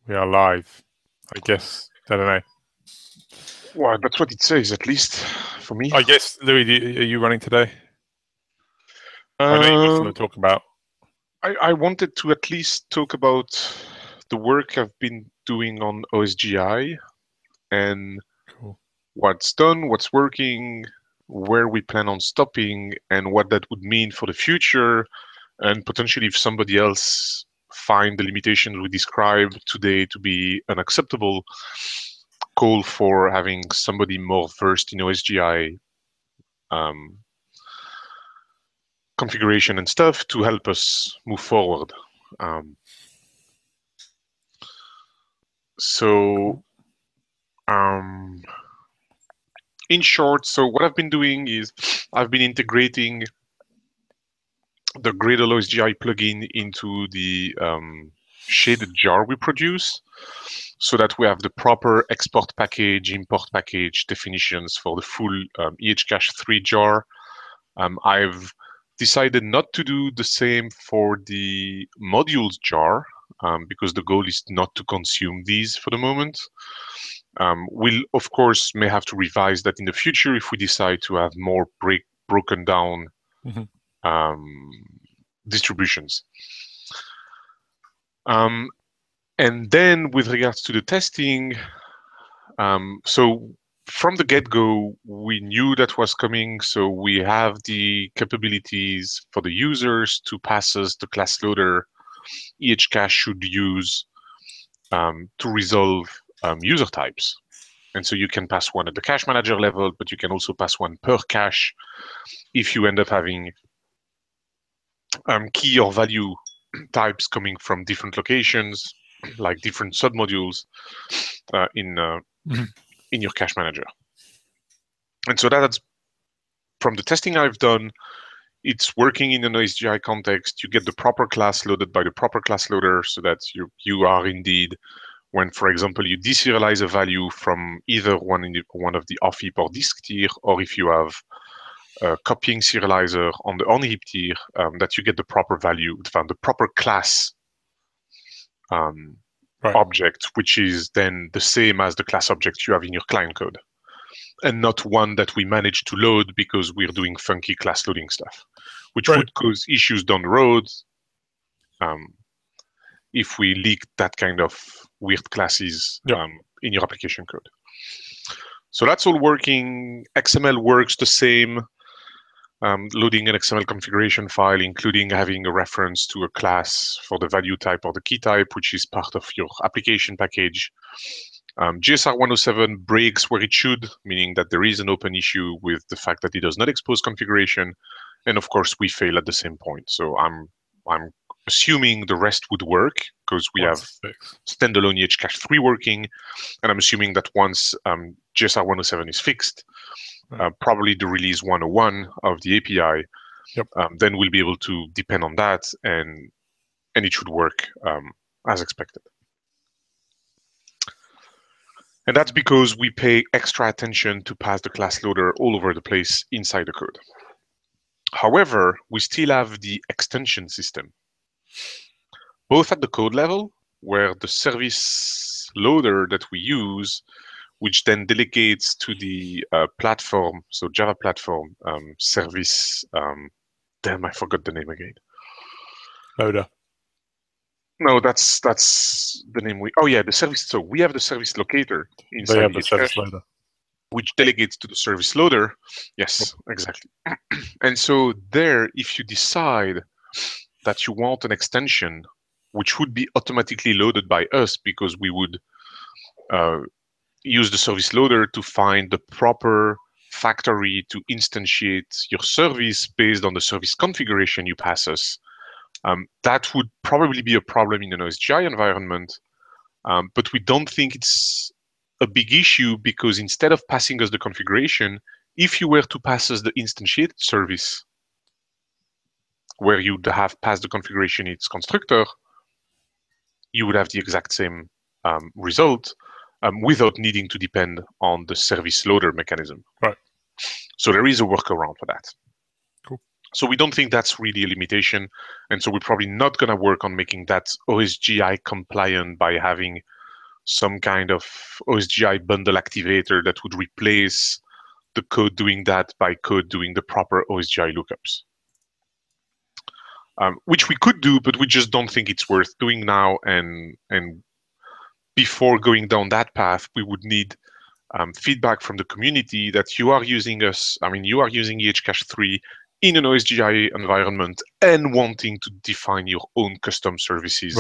We are live. I guess. I don't know. Well, that's what it says, at least for me. I guess, Louis, are you running today? I know you've got something Um, to talk about. I wanted to at least talk about the work I've been doing on OSGi and Cool. what's done, what's working, where we plan on stopping, and what that would mean for the future, and potentially if somebody else find the limitations we described today to be unacceptable, call for having somebody more versed in OSGi configuration and stuff to help us move forward. Um, so, um, in short, so what I've been doing is I've been integrating the Gradle OSGi plugin into the shaded jar we produce so that we have the proper export package, import package definitions for the full Ehcache 3 jar. I've decided not to do the same for the modules jar because the goal is not to consume these for the moment. We'll, of course, may have to revise that in the future if we decide to have more broken down um, distributions. And then with regards to the testing, so from the get-go, we knew that was coming. So we have the capabilities for the users to pass us the class loader Ehcache should use to resolve user types. And so you can pass one at the cache manager level, but you can also pass one per cache if you end up having key or value types coming from different locations, like different submodules in your cache manager. And so that's from the testing I've done. It's working in an OSGi context. You get the proper class loaded by the proper class loader, so that you are indeed, when, for example, you deserialize a value from either one of the off heap or disk tier, or if you have a copying serializer on the on heap tier, that you get the proper value, the proper class Right. object, which is then the same as the class object you have in your client code, and not one that we manage to load because we're doing funky class loading stuff, which Right. would cause issues down the road if we leak that kind of weird classes Yep. in your application code. So that's all working. XML works the same. Loading an XML configuration file, including having a reference to a class for the value type or the key type, which is part of your application package. GSR 107 breaks where it should, meaning that there is an open issue with the fact that it does not expose configuration. And of course, we fail at the same point. So I'm assuming the rest would work because we have standalone Ehcache 3 working. And I'm assuming that once GSR 107 is fixed, probably the release 101 of the API, Yep. then we'll be able to depend on that, and it should work as expected. And that's because we pay extra attention to pass the class loader all over the place inside the code. However, we still have the extension system, both at the code level, where the service loader that we use, which then delegates to the platform, so Java platform service. Damn, I forgot the name again. Loader. No, that's the name Oh yeah, the service. So we have the service locator inside They have the service Ehcache, loader, which delegates to the service loader. Yes, exactly. And so there, if you decide that you want an extension, which would be automatically loaded by us because we would use the service loader to find the proper factory to instantiate your service based on the service configuration you pass us. That would probably be a problem in an OSGi environment, but we don't think it's a big issue because instead of passing us the configuration, if you were to pass us the instantiated service, where you'd have passed the configuration in its constructor, you would have the exact same result without needing to depend on the service loader mechanism. Right. So there is a workaround for that. Cool. So we don't think that's really a limitation. And so we're probably not going to work on making that OSGi compliant by having some kind of OSGi bundle activator that would replace the code doing that by code doing the proper OSGi lookups. Which we could do, but we just don't think it's worth doing now. And before going down that path, we would need feedback from the community that you are using us. I mean, you are using Ehcache 3 in an OSGi environment and wanting to define your own custom services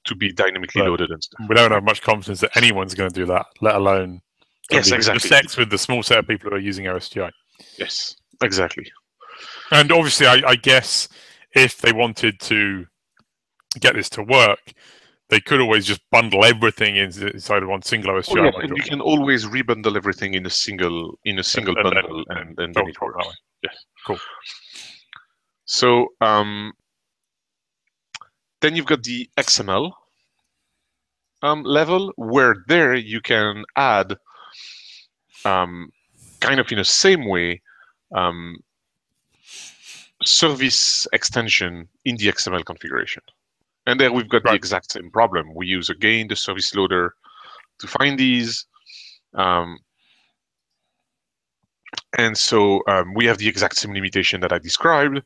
to be dynamically loaded and stuff. We don't have much confidence that anyone's going to do that, let alone exactly. sex with the small set of people who are using OSGi. Yes, exactly. And obviously, I guess if they wanted to get this to work, they could always just bundle everything inside of one single OSGi module. And you can always rebundle everything in a single bundle, and then it works. That way. Yes. Cool. So then you've got the XML level, where there you can add kind of in the same way service extension in the XML configuration. And there we've got the exact same problem. We use, again, the service loader to find these. And so we have the exact same limitation that I described.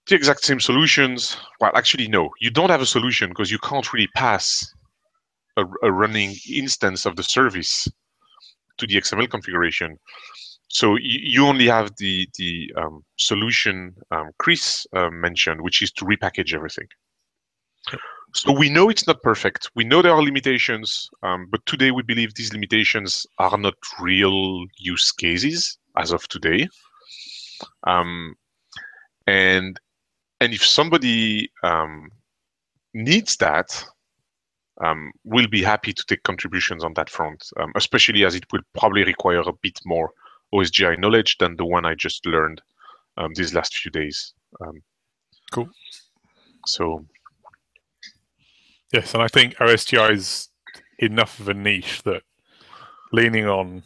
The exact same solutions. Well, actually, no. You don't have a solution because you can't really pass a running instance of the service to the XML configuration. So you only have the solution Chris mentioned, which is to repackage everything. So we know it's not perfect. We know there are limitations, but today we believe these limitations are not real use cases as of today. And if somebody needs that, we'll be happy to take contributions on that front, especially as it will probably require a bit more OSGi knowledge than the one I just learned these last few days. Cool. So. Yes, and I think OSGi is enough of a niche that leaning on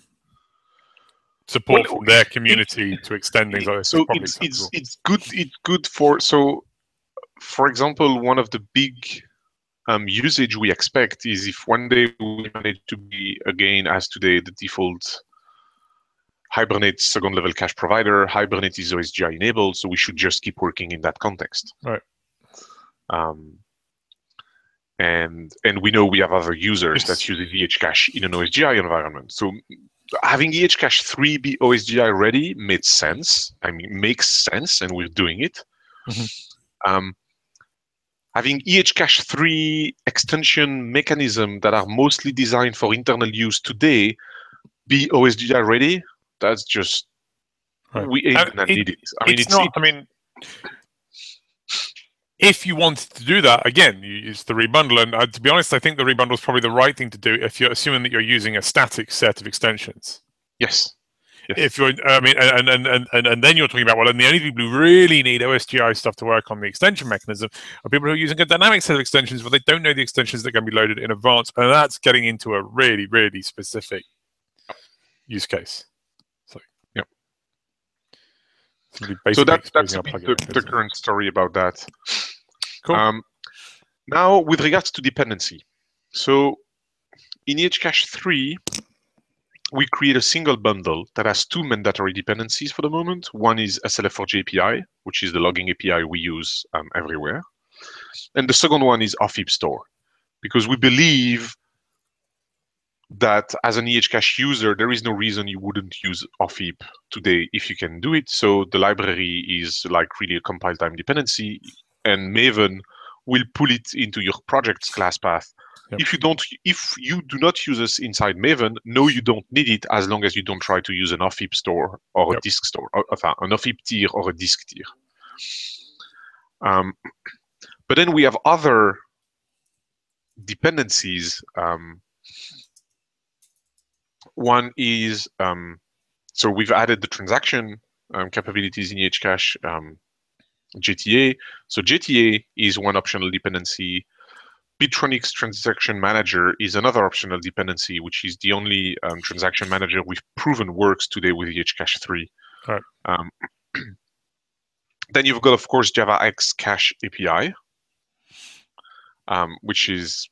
support from their community to extend things like this is probably acceptable. It's good for, so for example, one of the big usage we expect is if one day we manage to be, again, as today, the default Hibernate second level cache provider. Hibernate is OSGi enabled, so we should just keep working in that context. Right. And we know we have other users that use Ehcache in an OSGi environment. So having Ehcache 3 be OSGi ready made sense. I mean, makes sense, and we're doing it. Having Ehcache 3 extension mechanism that are mostly designed for internal use today be OSGi ready, that's just, we ain't gonna need it. I mean, I mean, if you wanted to do that, again, you use the rebundle. And to be honest, I think the rebundle is probably the right thing to do if you're assuming that you're using a static set of extensions. Yes. If you're, I mean, and then you're talking about, well, and the only people who really need OSGi stuff to work on the extension mechanism are people who are using a dynamic set of extensions, but they don't know the extensions that can be loaded in advance. And that's getting into a really, really specific use case. So, yep. So that's the current story about that. Cool. Now, with regards to dependency. So in Ehcache 3, we create a single bundle that has 2 mandatory dependencies for the moment. One is SLF4J API, which is the logging API we use everywhere. And the second one is OffHeap store, because we believe that as an Ehcache user, there is no reason you wouldn't use OffHeap today if you can do it. So the library is like really a compile time dependency, and Maven will pull it into your project's class path. Yep. If you do not use us inside Maven, no, you don't need it as long as you don't try to use an OffHeap store or a disk store, an OffHeap tier or a disk tier. But then we have other dependencies. One is, so we've added the transaction capabilities in Ehcache, JTA. So JTA is one optional dependency. Bitronix Transaction Manager is another optional dependency, which is the only transaction manager we've proven works today with Ehcache 3. Right. Then you've got, of course, Java X Cache API, which is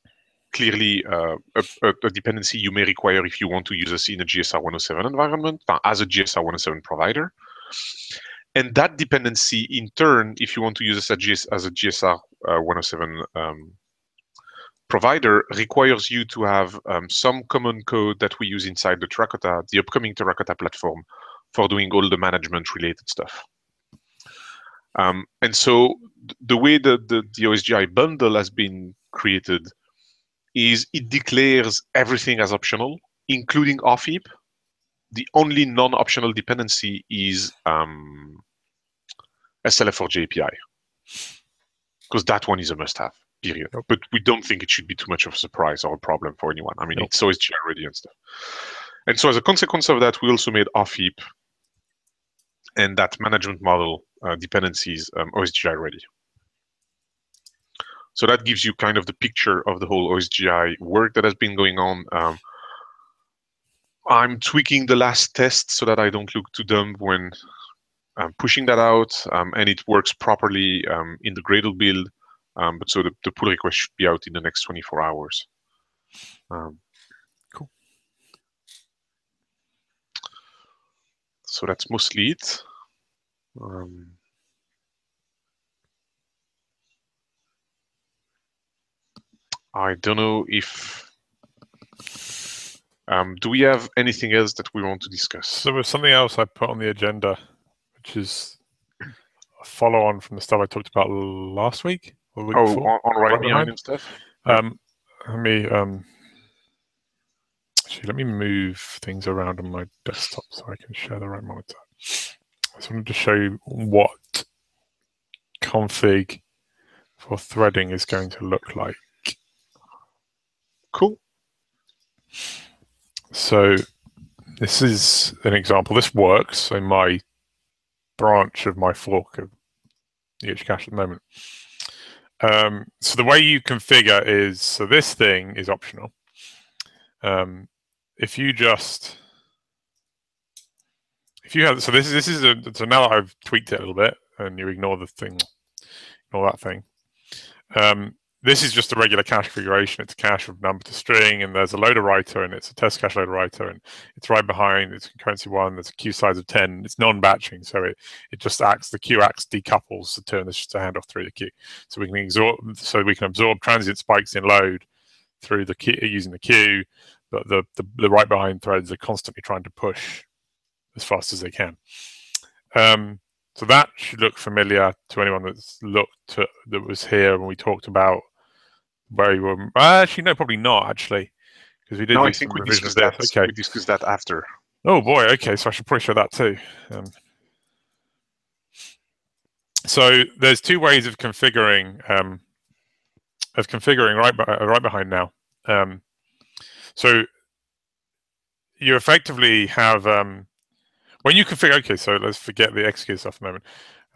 clearly a dependency you may require if you want to use us in a GSR 107 environment as a GSR 107 provider. And that dependency, in turn, if you want to use us as a GSR 107 provider, requires you to have some common code that we use inside the upcoming Terracotta platform for doing all the management-related stuff. And so the way that the OSGi bundle has been created is it declares everything as optional, including off heap. The only non-optional dependency is SLF4J API, because that one is a must-have, period. Nope. But we don't think it should be too much of a surprise or a problem for anyone. I mean, Nope. it's OSGi ready and stuff. And so as a consequence of that, we also made off heap and that management model dependencies OSGi ready. So that gives you kind of the picture of the whole OSGi work that has been going on. I'm tweaking the last test so that I don't look too dumb when pushing that out, and it works properly in the Gradle build. But so the pull request should be out in the next 24 hours. Cool. So that's mostly it. I don't know if do we have anything else that we want to discuss? So there was something else I put on the agenda, which is a follow-on from the stuff I talked about last week or the week before. On right behind and stuff. Let me actually let me move things around on my desktop so I can share the right monitor. I just wanted to show you what config for threading is going to look like. Cool. So this is an example. This works. So my branch of my fork of the Ehcache at the moment. So the way you configure is, so this thing is optional. If you have, so so now that I've tweaked it a little bit and you ignore that thing. This is just a regular cache configuration. It's a cache of number to string, and there's a loader writer, and it's a test cache loader writer, and it's right behind. It's concurrency 1. There's a queue size of 10. It's non-batching, so it just acts. The queue acts decouples to turn this to handoff through the queue, so we can absorb transient spikes in load through the queue using the queue, but the right behind threads are constantly trying to push as fast as they can. So that should look familiar to anyone that was here when we talked about where you were. Actually, no, probably not. Actually, because we did. No, I think we discussed that. Okay, we discussed that after. Oh boy. Okay, so I should probably show that too. So there's two ways of configuring right behind now. So you effectively have when you configure. Okay, so let's forget the execute stuff for a moment.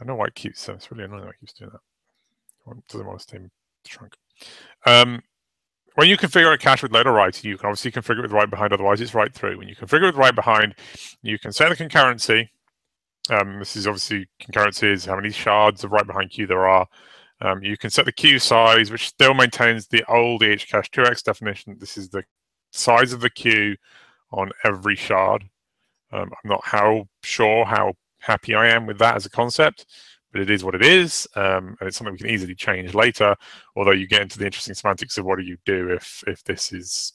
I don't know why it keeps. It's really annoying that it keeps doing that. It doesn't want to stay in the trunk. When you configure a cache with loader writer, you can obviously configure it with right behind, otherwise it's right through. When you configure it with right behind, you can set the concurrency. This is obviously concurrency is how many shards of right behind queue there are. You can set the queue size, which still maintains the old Ehcache 2x definition. This is the size of the queue on every shard. I'm not how happy I am with that as a concept, but it is what it is, and it's something we can easily change later, although you get into the interesting semantics of what do you do if this is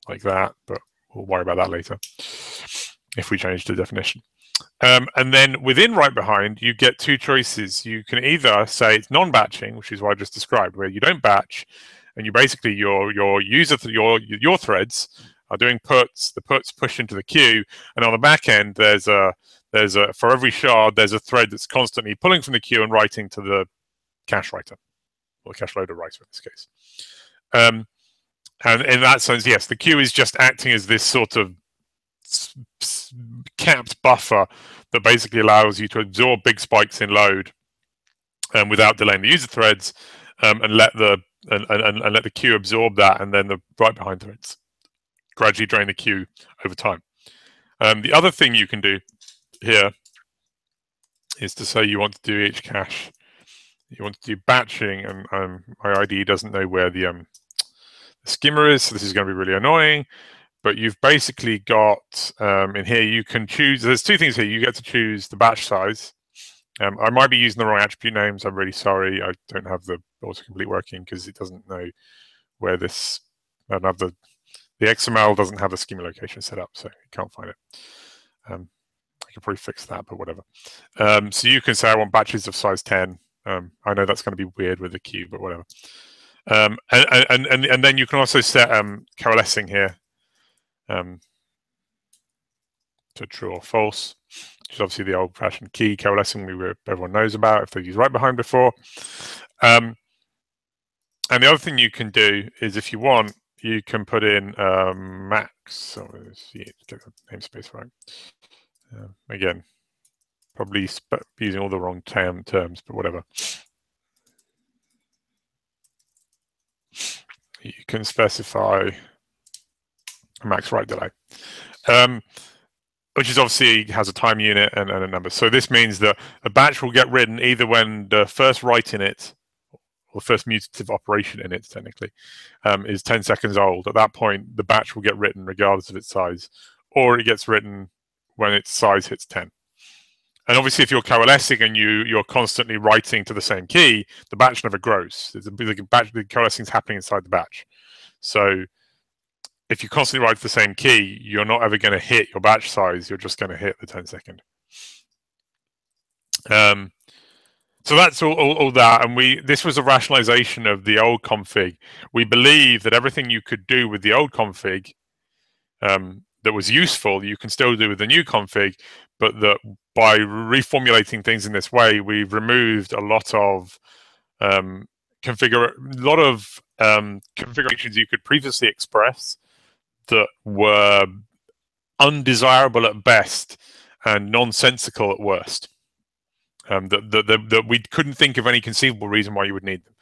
like that, but we'll worry about that later if we change the definition. And then within right behind, you get two choices. You can either say it's non-batching, which is what I just described, where you don't batch, and you basically your threads are doing puts. The puts push into the queue, and on the back end, there's a for every shard, there's a thread that's constantly pulling from the queue and writing to the cache writer, or the cache loader writer in this case. And in that sense, yes, the queue is just acting as this sort of capped buffer that basically allows you to absorb big spikes in load without delaying the user threads, and let the queue absorb that, and then the right behind threads gradually drain the queue over time. The other thing you can do here is to say you want to do Ehcache, you want to do batching, and my IDE doesn't know where the schema is. So this is going to be really annoying. But you've basically got in here, you can choose. There's two things here. You get to choose the batch size. I might be using the wrong attribute names. I'm really sorry. I don't have the autocomplete working because it doesn't know where this. I don't have the XML doesn't have the schema location set up, so you can't find it. I could probably fix that, but whatever. So you can say I want batches of size 10. I know that's going to be weird with the queue, but whatever. And then you can also set coalescing here to true or false, which is obviously the old-fashioned key coalescing everyone knows about if they've used right behind before. And the other thing you can do is, if you want, you can put in max. So get the namespace right. Again, probably using all the wrong terms, but whatever. You can specify a max write delay, which is obviously has a time unit and a number. So this means that a batch will get written either when the first write in it, or the first mutative operation in it, technically, is 10 seconds old. At that point, the batch will get written regardless of its size, or it gets written when its size hits 10. And obviously, if you're coalescing and you're constantly writing to the same key, the batch never grows. The coalescing is happening inside the batch. So if you constantly write to the same key, you're not ever going to hit your batch size. You're just going to hit the 10 second. So that's all that. And this was a rationalization of the old config. We believe that everything you could do with the old config that was useful, you can still do with the new config, but that by reformulating things in this way, we've removed a lot of configurations you could previously express that were undesirable at best and nonsensical at worst. That we couldn't think of any conceivable reason why you would need them.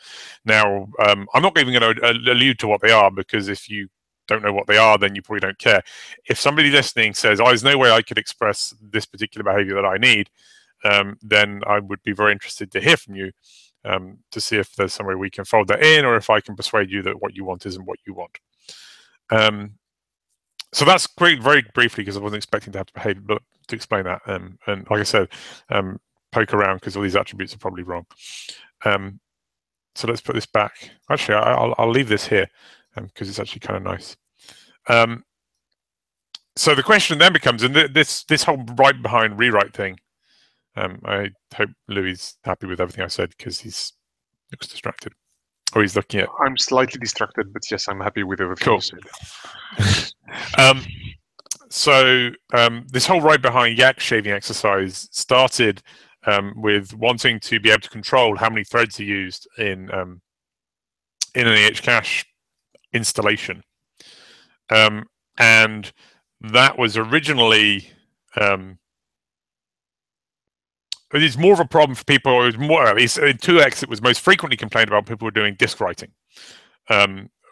Now, I'm not even going to allude to what they are, because if you don't know what they are, then you probably don't care. If somebody listening says, "Oh, there's no way I could express this particular behavior that I need," then I would be very interested to hear from you to see if there's some way we can fold that in, or if I can persuade you that what you want isn't what you want. So that's great, very briefly, because I wasn't expecting to have to behave, but to explain that. And like I said, poke around because all these attributes are probably wrong. So let's put this back. Actually, I'll leave this here because it's actually kind of nice. So the question then becomes, and this whole right behind rewrite thing, I hope Louis is happy with everything I said, because he looks distracted. Or he's looking at... I'm slightly distracted, but yes, I'm happy with everything cool. you said. So this whole right behind yak shaving exercise started with wanting to be able to control how many threads are used in an Ehcache installation. And that was originally... it's more of a problem for people. It was more, at least in 2x, it was most frequently complained about people were doing disk writing,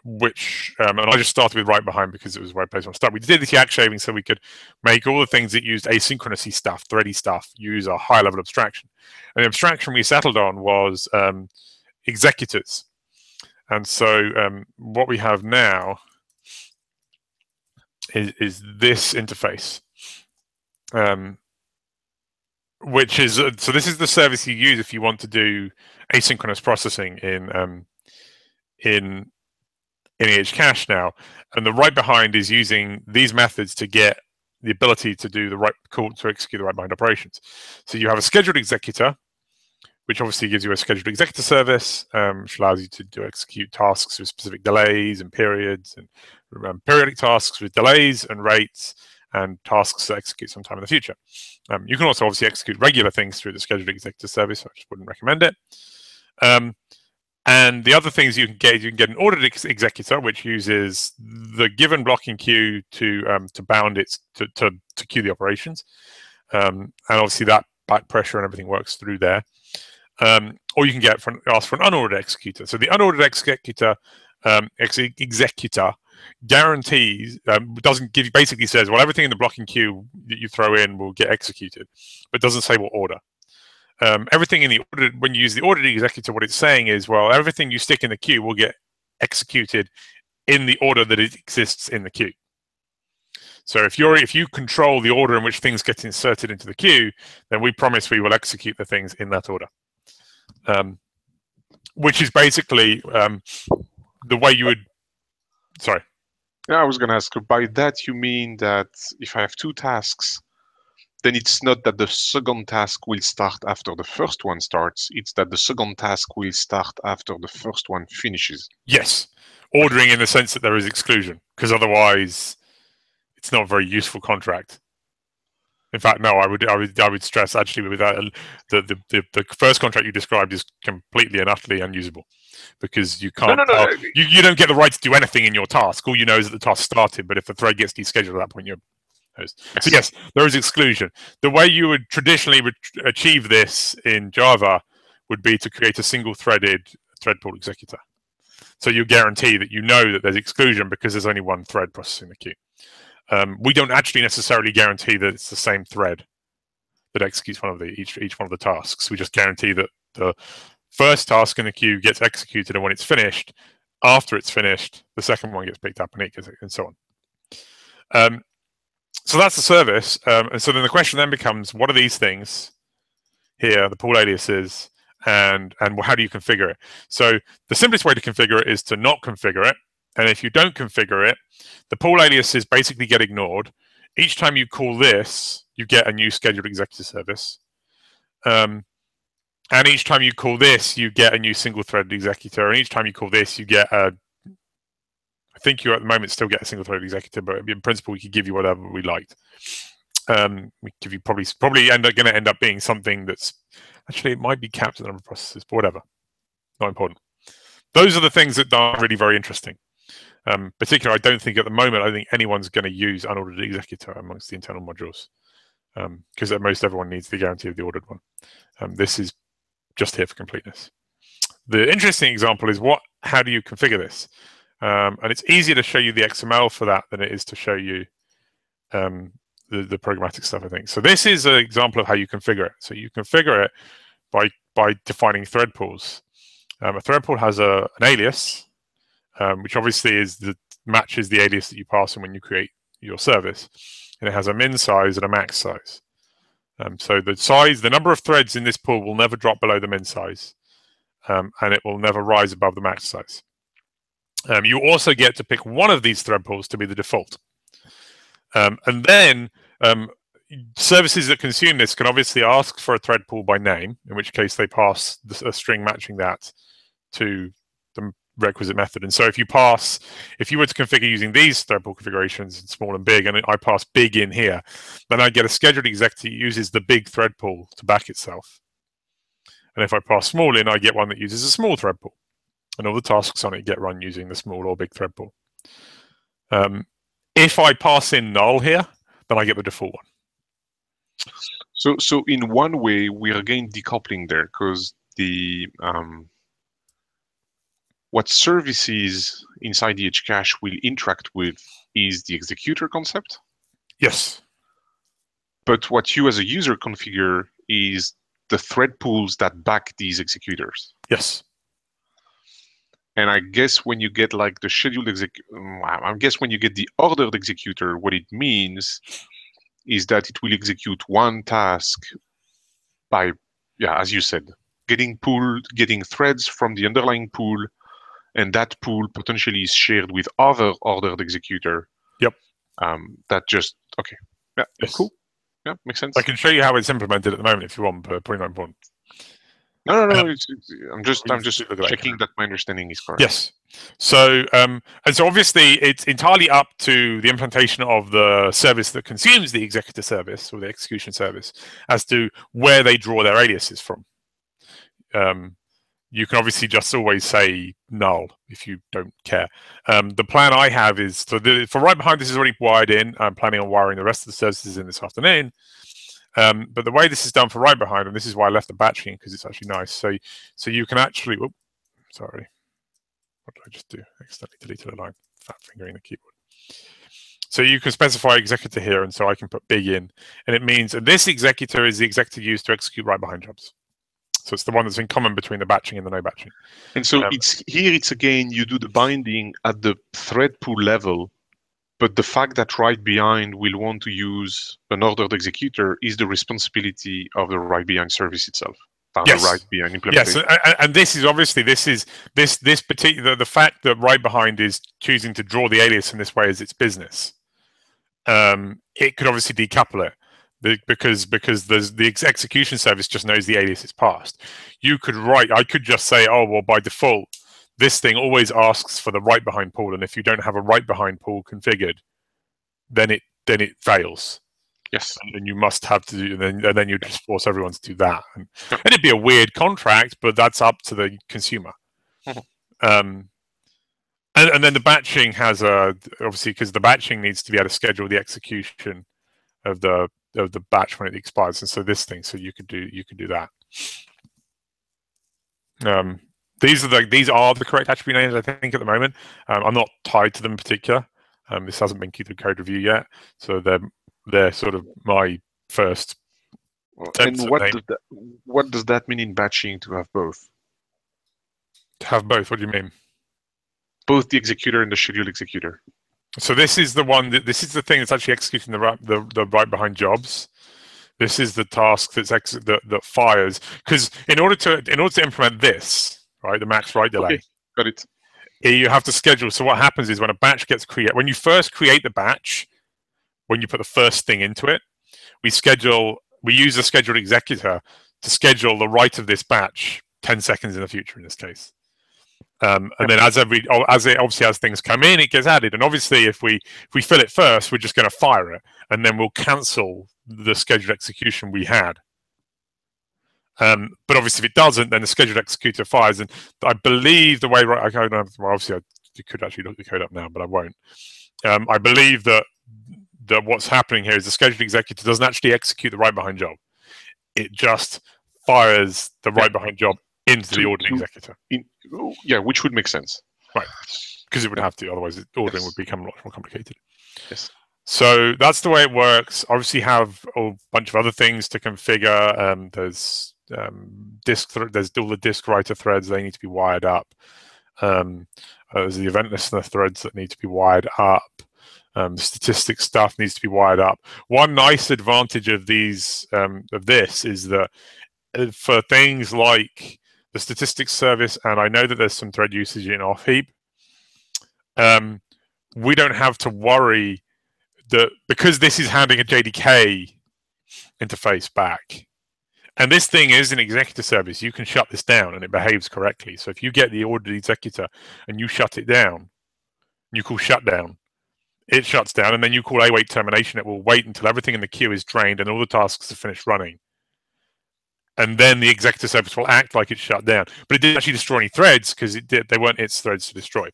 which, and I just started with right behind because it was where I placed my start. We did this yak shaving so we could make all the things that used asynchronously stuff, thready stuff, use a high level abstraction. And the abstraction we settled on was executors. And so what we have now is this interface. Which is so this is the service you use if you want to do asynchronous processing in Ehcache now, and the right behind is using these methods to get the ability to do the right call to execute the right behind operations. So you have a scheduled executor, which obviously gives you a scheduled executor service, which allows you to execute tasks with specific delays and periods, and periodic tasks with delays and rates, and tasks that execute sometime in the future. You can also obviously execute regular things through the scheduled executor service, so I just wouldn't recommend it. And the other things you can get an ordered executor, which uses the given blocking queue to bound it to queue the operations, and obviously that back pressure and everything works through there. Or you can ask for an unordered executor. So the unordered executor guarantees, doesn't give, basically says, well, everything in the blocking queue that you throw in will get executed, but doesn't say what order. Everything in the ordered, when you use the ordered executor, what it's saying is, well, everything you stick in the queue will get executed in the order that it exists in the queue. So if you control the order in which things get inserted into the queue, then we promise we will execute the things in that order, which is basically the way you would. Sorry. Yeah, I was going to ask, by that you mean that if I have two tasks, then it's not that the second task will start after the first one starts, it's that the second task will start after the first one finishes. Yes. Ordering in the sense that there is exclusion, because otherwise it's not a very useful contract. In fact, no, I would stress actually with that the first contract you described is completely and utterly unusable, because you can't you don't get the right to do anything in your task. All you know is that the task started, but if the thread gets descheduled at that point, you're host. Yes. So yes, there is exclusion. The way you would traditionally achieve this in Java would be to create a single-threaded thread pool executor. So you guarantee that you know that there's exclusion because there's only one thread processing the queue. We don't actually necessarily guarantee that it's the same thread that executes each one of the tasks. We just guarantee that the first task in the queue gets executed, and when it's finished, after it's finished, the second one gets picked up and so on. So that's the service. And so then the question then becomes, what are these things here, the pool aliases, and how do you configure it? So the simplest way to configure it is to not configure it. And if you don't configure it, the pool aliases basically get ignored. Each time you call this, you get a new scheduled executor service. And each time you call this, you get a new single-threaded executor. And each time you call this, you get a... I think you at the moment still get a single-threaded executor, but in principle, we could give you whatever we liked. We give you probably going to end up being something that's... Actually, it might be capped at the number of processes, but whatever. Not important. Those are the things that are really very interesting. Particularly, I don't think at the moment, I think anyone's going to use unordered executor amongst the internal modules, because at most everyone needs the guarantee of the ordered one. This is just here for completeness. The interesting example is how do you configure this? And it's easier to show you the XML for that than it is to show you the programmatic stuff, I think. So this is an example of how you configure it. So you configure it by defining thread pools. A thread pool has an alias, which obviously matches the alias that you pass in when you create your service. And it has a min size and a max size. So the number of threads in this pool will never drop below the min size. And it will never rise above the max size. You also get to pick one of these thread pools to be the default. And then services that consume this can obviously ask for a thread pool by name, in which case they pass a string matching that to the requisite method. And so if you were to configure using these thread pool configurations, small and big, and I pass big in here, then I get a scheduled executor that uses the big thread pool to back itself. And if I pass small in, I get one that uses a small thread pool. And all the tasks on it get run using the small or big thread pool. If I pass in null here, then I get the default one. So in one way, we are again decoupling there, because what services inside the Ehcache will interact with is the executor concept. Yes. But what you as a user configure is the thread pools that back these executors. Yes. And I guess when you get like the scheduled I guess when you get the ordered executor, what it means is that it will execute one task by, as you said, getting threads from the underlying pool, and that pool potentially is shared with other ordered executor. Yep. Okay. Yeah, yes. Cool. Yeah, makes sense. I can show you how it's implemented at the moment if you want, but probably not important. No. I'm just checking that my understanding is correct. Yes. So, and so obviously it's entirely up to the implementation of the service that consumes the executor service or the execution service as to where they draw their aliases from. You can obviously just always say null if you don't care. The plan I have is for right behind this is already wired in. I'm planning on wiring the rest of the services in this afternoon. But the way this is done for right behind, and this is why I left the batching, because it's actually nice. So you can actually, sorry, what did I just do? I accidentally deleted a line, fat fingering the keyboard. So you can specify executor here, and so I can put big in, and it means, and this executor is the executor used to execute right behind jobs. So it's the one that's in common between the batching and the no batching. And so it's again, you do the binding at the thread pool level, but the fact that write behind will want to use an ordered executor is the responsibility of the write behind service itself. The write behind implementation. Yes, and this is obviously this particular the fact that write behind is choosing to draw the alias in this way as its business. It could obviously decouple it because there's the execution service just knows the alias is passed. You could write. I could just say, oh well, by default, this thing always asks for the write behind pool, and if you don't have a write behind pool configured, then it fails. Yes, and you must have to do, and then you just force everyone to do that, and it'd be a weird contract, but that's up to the consumer. And then the batching has obviously because the batching needs to be able to schedule the execution of the batch when it expires, and so this thing, so you could do that. These are the correct attribute names, I think, at the moment. I'm not tied to them in particular. This hasn't been through code review yet, so they're sort of my first. And what does that mean in batching to have both? To have both? What do you mean? Both the executor and the schedule executor. So this is the one this is the thing that's actually executing the write behind jobs. This is the task that fires, because in order to implement this, right, the max write delay. Okay, got it. You have to schedule. So what happens is when a batch gets created, when you first create the batch, when you put the first thing into it, we use a scheduled executor to schedule the write of this batch 10 seconds in the future in this case. And then as things come in, it gets added. And obviously, if we fill it first, we're just going to fire it, and then we'll cancel the scheduled execution we had. But obviously, if it doesn't, then the scheduled executor fires. And I believe the way obviously I could actually look the code up now, but I won't. I believe that what's happening here is the scheduled executor doesn't actually execute the write behind job. It just fires the write behind job into the ordering executor. Which would make sense. Right, because it would have to, otherwise ordering would become a lot more complicated. Yes. So that's the way it works. Obviously, have a bunch of other things to configure. There's there's all the disk writer threads. They need to be wired up. There's the event listener threads that need to be wired up. The statistics stuff needs to be wired up. One nice advantage of this is that for things like the statistics service, and I know that there's some thread usage in OSGi, we don't have to worry that because this is handing a JDK interface back. And this thing is an executor service. You can shut this down and it behaves correctly. So if you get the ordered executor and you shut it down, you call shutdown, it shuts down, and then you call await termination. It will wait until everything in the queue is drained and all the tasks are finished running. And then the executor service will act like it's shut down. But it didn't actually destroy any threads because they weren't its threads to destroy.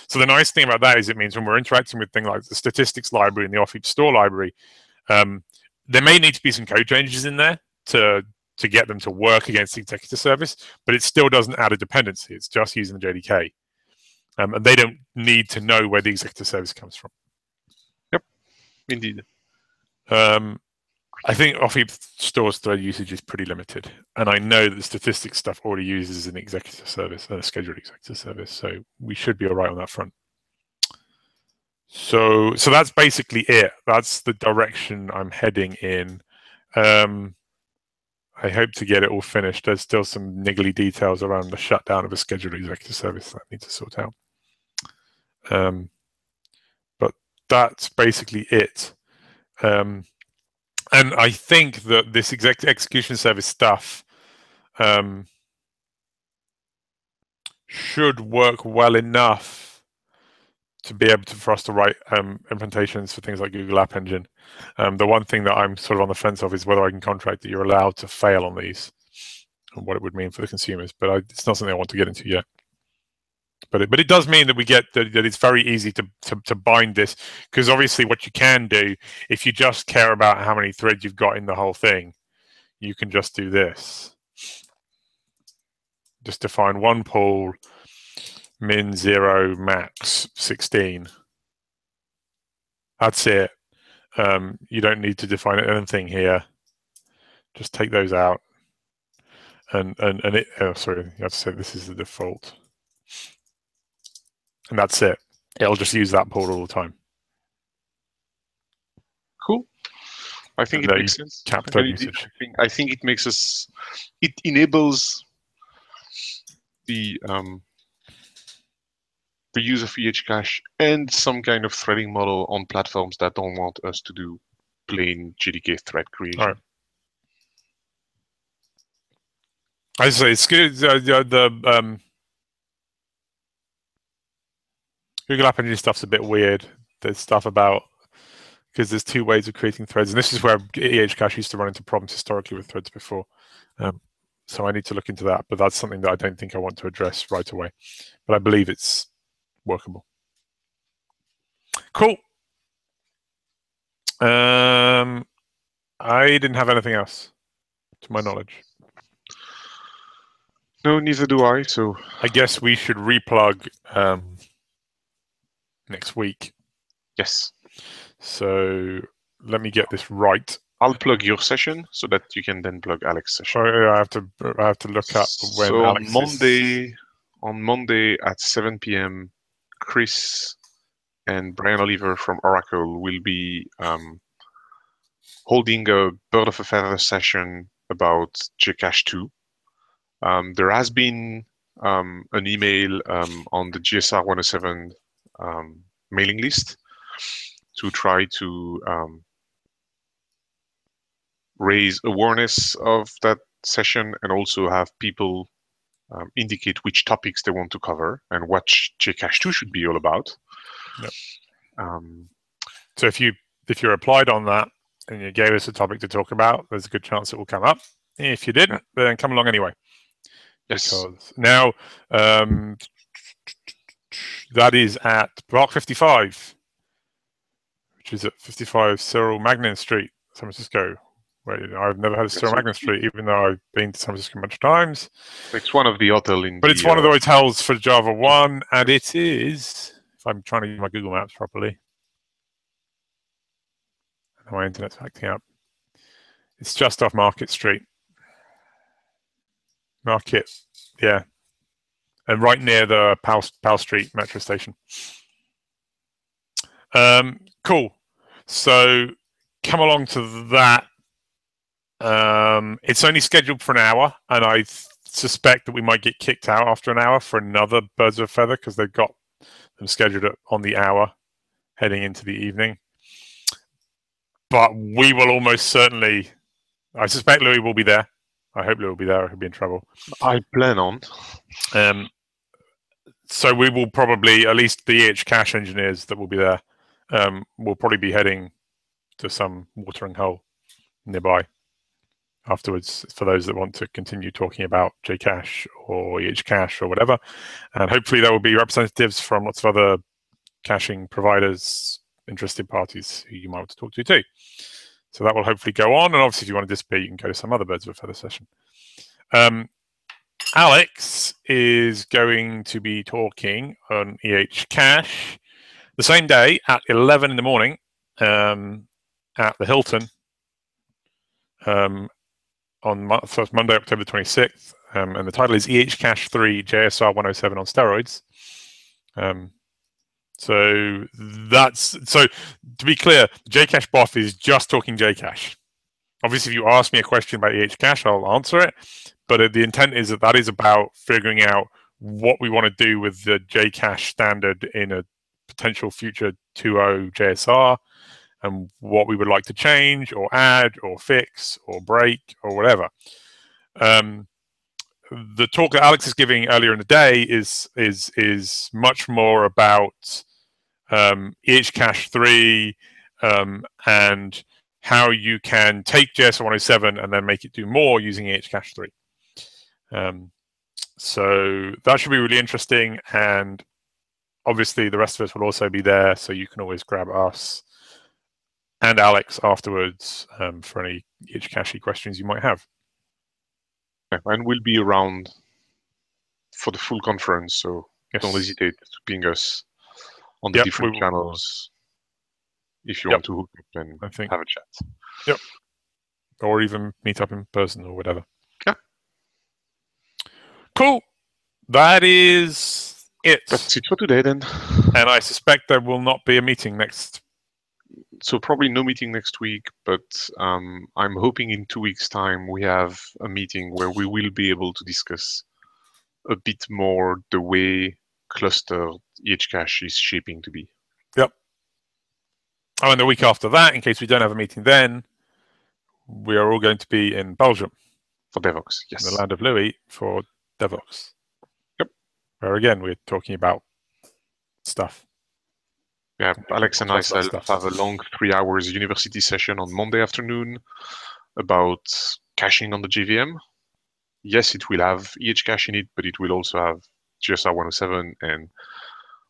So the nice thing about that is it means when we're interacting with things like the statistics library and the OSGi store library, there may need to be some code changes in there to get them to work against the executor service, but it still doesn't add a dependency. It's just using the JDK. And they don't need to know where the executor service comes from. Yep, indeed. I think OSGi store's thread usage is pretty limited, and I know that the statistics stuff already uses an executor service and a scheduled executor service, so we should be all right on that front. So that's basically it. That's the direction I'm heading in. I hope to get it all finished. There's still some niggly details around the shutdown of a scheduled executor service that I need to sort out. But that's basically it. And I think that this execution service stuff should work well enough to be able for us to write implementations for things like Google App Engine. The one thing that I'm sort of on the fence of is whether I can contract that you're allowed to fail on these and what it would mean for the consumers. But it's not something I want to get into yet. But it does mean that we get that it's very easy to bind this, because obviously what you can do, if you just care about how many threads you've got in the whole thing, you can just do this. Just define one pool, min 0, max 16. That's it. You don't need to define anything here. Just take those out. it. Oh, sorry, you have to say this is the default, and that's it. It'll just use that port all the time. Cool. I think it makes sense. Cap token usage. I think it makes us. It enables the use of Ehcache and some kind of threading model on platforms that don't want us to do plain JDK thread creation. All right. I say it's good. The Google App Engine stuff's a bit weird. There's stuff about because there's two ways of creating threads, and this is where Ehcache used to run into problems historically with threads before. So I need to look into that, but that's something that I don't think I want to address right away. But I believe it's workable. Cool. I didn't have anything else, to my knowledge. No, neither do I. So I guess we should replug next week. Yes. So let me get this right. I'll plug your session so that you can then plug Alex's session. Sorry, I have to look up when so Alex on Monday at 7 p.m., Chris and Brian Oliver from Oracle will be holding a bird of a feather session about JCache 2. There has been an email on the GSR 107 mailing list to try to raise awareness of that session and also have people indicate which topics they want to cover and what JCache 2 should be all about. Yep. So if you applied on that and you gave us a topic to talk about, there's a good chance it will come up. If you didn't, then come along anyway. Yes. Because now that is at Block 55, which is at 55 Cyril Magnin Street, San Francisco. Where I've never had a Cyril Magnin Street, even though I've been to San Francisco a bunch of times. It's one of the hotels in. But it's one of the hotels for Java 1, and it is. If I'm trying to use my Google Maps properly, my internet's acting up. It's just off Market Street. Market, yeah, and right near the Powell Street metro station. Cool. So come along to that. It's only scheduled for an hour, and I suspect that we might get kicked out after an hour for another Birds of a Feather because they've got them scheduled on the hour heading into the evening. But we will almost certainly. I suspect Louis will be there. I hope Louis will be there, or he'll be in trouble. I plan on. So we will probably, at least the Ehcache engineers that will be there, will probably be heading to some watering hole nearby afterwards for those that want to continue talking about JCache or Ehcache or whatever. And hopefully there will be representatives from lots of other caching providers, interested parties who you might want to talk to too. So that will hopefully go on. And obviously if you want to disappear, you can go to some other Birds of a Feather session. Alex is going to be talking on Ehcache the same day at 11 in the morning at the Hilton on Monday, October 26th. And the title is Ehcache 3 JSR 107 on steroids. So to be clear, JCache Boff is just talking JCache. Obviously, if you ask me a question about Ehcache, I'll answer it. But the intent is that is about figuring out what we want to do with the JCache standard in a potential future 2.0 JSR and what we would like to change or add or fix or break or whatever. The talk that Alex is giving earlier in the day is much more about Ehcache 3 and how you can take JSR 107 and then make it do more using Ehcache 3. So that should be really interesting, and obviously the rest of us will also be there, so you can always grab us and Alex afterwards for any Ehcache questions you might have. And we'll be around for the full conference, so don't hesitate to ping us on the different channels if you want to hook up and have a chat. Yep. Or even meet up in person or whatever. Yeah. Cool. That is it. That's it for today then. And I suspect there will not be a meeting next. So probably no meeting next week, but I'm hoping in 2 weeks' time we have a meeting where we will be able to discuss a bit more the way clustered Ehcache is shaping to be. Yep. Oh, and the week after that, in case we don't have a meeting then, we are all going to be in Belgium. For Devox, yes. In the land of Louis for Devox. Yep. Where again, we're talking about stuff. Yeah, Alex and I have a long 3 hours university session on Monday afternoon about caching on the JVM. Yes, it will have Ehcache in it, but it will also have GSR 107 and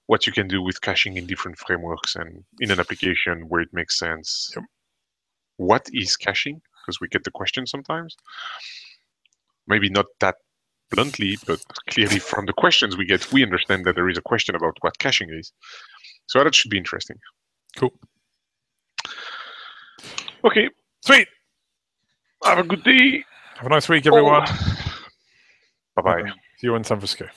what you can do with caching in different frameworks and in an application where it makes sense. Yep. What is caching? Because we get the question sometimes. Maybe not that bluntly, but clearly from the questions we get, we understand that there is a question about what caching is. So that should be interesting. Cool. Okay. Sweet. Have a good day. Have a nice week, everyone. Bye-bye. See you in San Francisco.